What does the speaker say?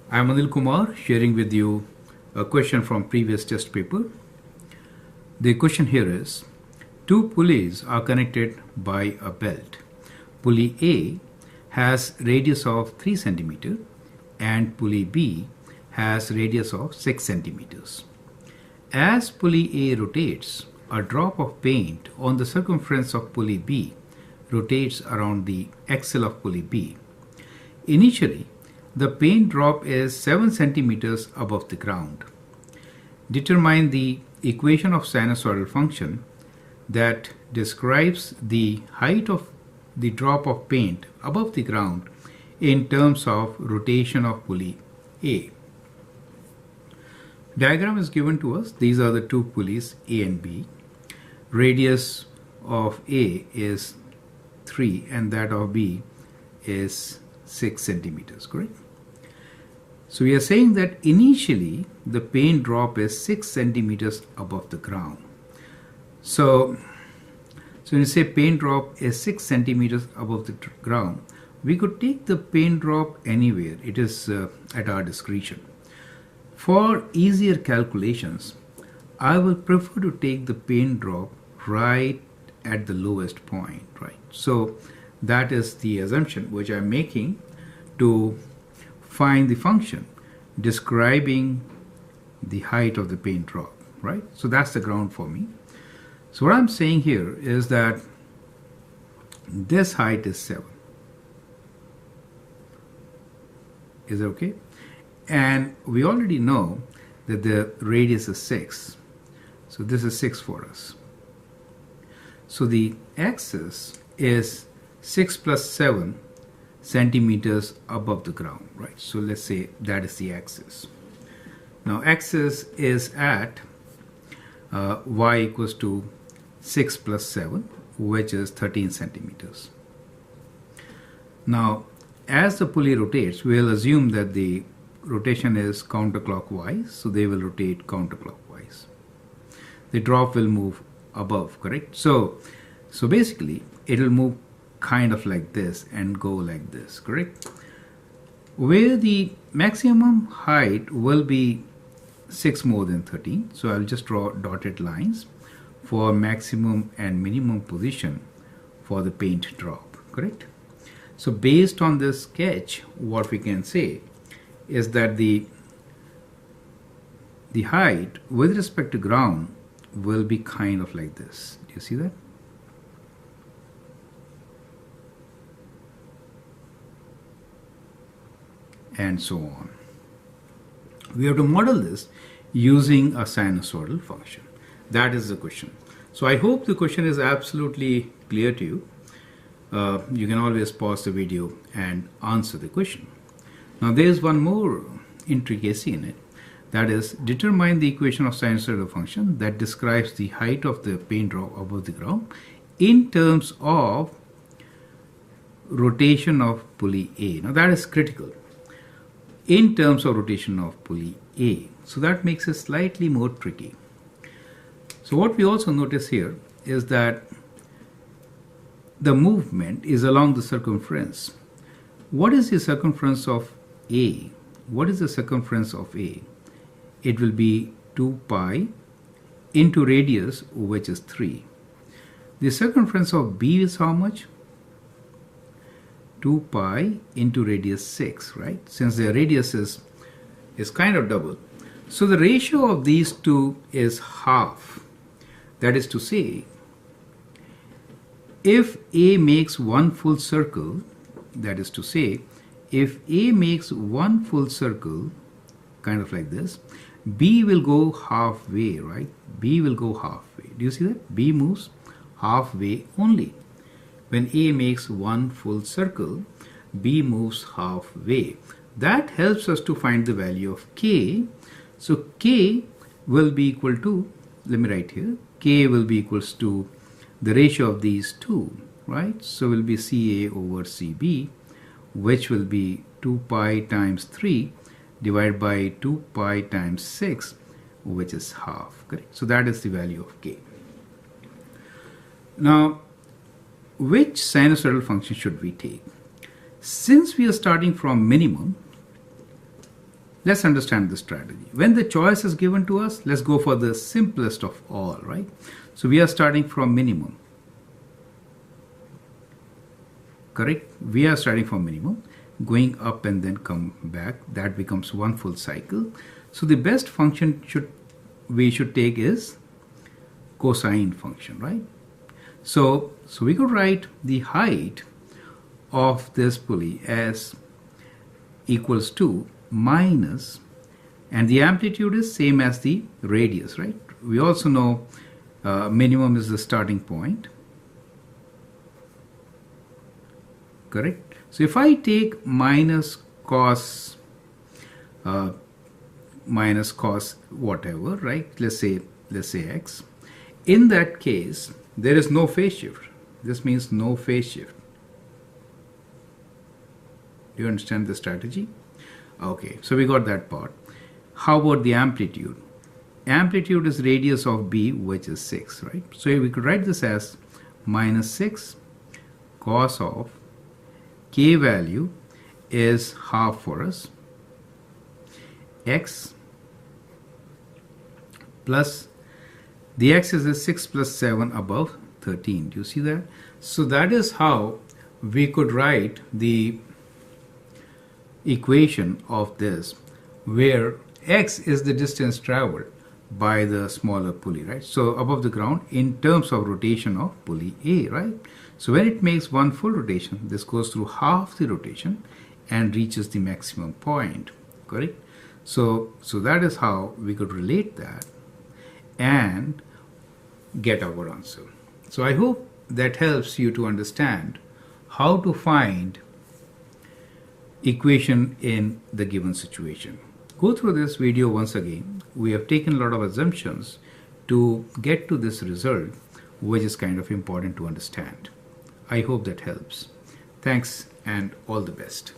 I'm Anil Kumar sharing with you a question from previous test paper. The question here is, two pulleys are connected by a belt. Pulley A has radius of 3 centimeter and pulley B has radius of 6 centimeters. As pulley A rotates, a drop of paint on the circumference of pulley B rotates around the axle of pulley B. Initially, the paint drop is 7 centimeters above the ground. Determine the equation of sinusoidal function that describes the height of the drop of paint above the ground in terms of rotation of pulley A. Diagram is given to us. These are the two pulleys A and B. Radius of A is 3 and that of B is 6 centimeters, correct? So we are saying that initially the paint drop is 6 centimeters above the ground. So when you say paint drop is 6 centimeters above the ground, we could take the paint drop anywhere. It is at our discretion. For easier calculations, I will prefer to take the paint drop right at the lowest point, right? So that is the assumption which I'm making to find the function describing the height of the paint drop, right? So that's the ground for me. So what I'm saying here is that this height is 7. Is it okay? And we already know that the radius is 6. So this is 6 for us. So the axis is 6 plus 7 centimeters above the ground, right? So let's say that is the axis. Now axis is at y equals to 6 plus 7, which is 13 centimeters. Now as the pulley rotates, we'll assume that the rotation is counterclockwise, so they will rotate counterclockwise. The drop will move above, correct? So basically it will move kind of like this and go like this, correct? Where the maximum height will be 6 more than 13, so I'll just draw dotted lines for maximum and minimum position for the paint drop, correct? So based on this sketch, what we can say is that the height with respect to ground will be kind of like this. Do you see that? And so on. We have to model this using a sinusoidal function. That is the question. So I hope the question is absolutely clear to you. You can always pause the video and answer the question. Now there is one more intricacy in it. That is, determine the equation of sinusoidal function that describes the height of the paint drop above the ground in terms of rotation of pulley A. Now that is critical. In terms of rotation of pulley A. So that makes it slightly more tricky. So what we also notice here is that the movement is along the circumference. What is the circumference of A? What is the circumference of A? It will be 2 pi into radius, which is 3. The circumference of B is how much? 2 pi into radius 6, right? Since the radius is kind of double. So the ratio of these two is half. That is to say, if A makes one full circle, that is to say, if A makes one full circle, kind of like this, B will go halfway, right? B will go halfway. Do you see that? B moves halfway only. When A makes one full circle, B moves halfway. That helps us to find the value of K. So K will be equal to, let me write here, K will be equals to the ratio of these two, right? So will be CA over CB, which will be 2 pi times 3 divided by 2 pi times 6, which is half, correct? So that is the value of K. Now, which sinusoidal function should we take? Since we are starting from minimum, let's understand the strategy. When the choice is given to us, let's go for the simplest of all, right? So we are starting from minimum. Correct? We are starting from minimum, going up and then come back. That becomes one full cycle. So the best function we should take is cosine function, right? So we could write the height of this pulley as equals to minus, and the amplitude is same as the radius, right? We also know minimum is the starting point. Correct? So if I take minus cos whatever, right? Let's say x. In that case, there is no phase shift. This means no phase shift. Do you understand the strategy? Okay, so we got that part. How about the amplitude? Amplitude is radius of B, which is 6, right? So we could write this as minus 6 cos of K value is half for us, x plus the x is a 6 plus 7 above 13. Do you see that? So that is how we could write the equation of this, where x is the distance traveled by the smaller pulley, right? So above the ground in terms of rotation of pulley A, right? So when it makes one full rotation, this goes through half the rotation and reaches the maximum point, correct? So that is how we could relate that and get our answer. So I hope that helps you to understand how to find equation in the given situation. Go through this video once again. We have taken a lot of assumptions to get to this result, which is kind of important to understand. I hope that helps. Thanks and all the best.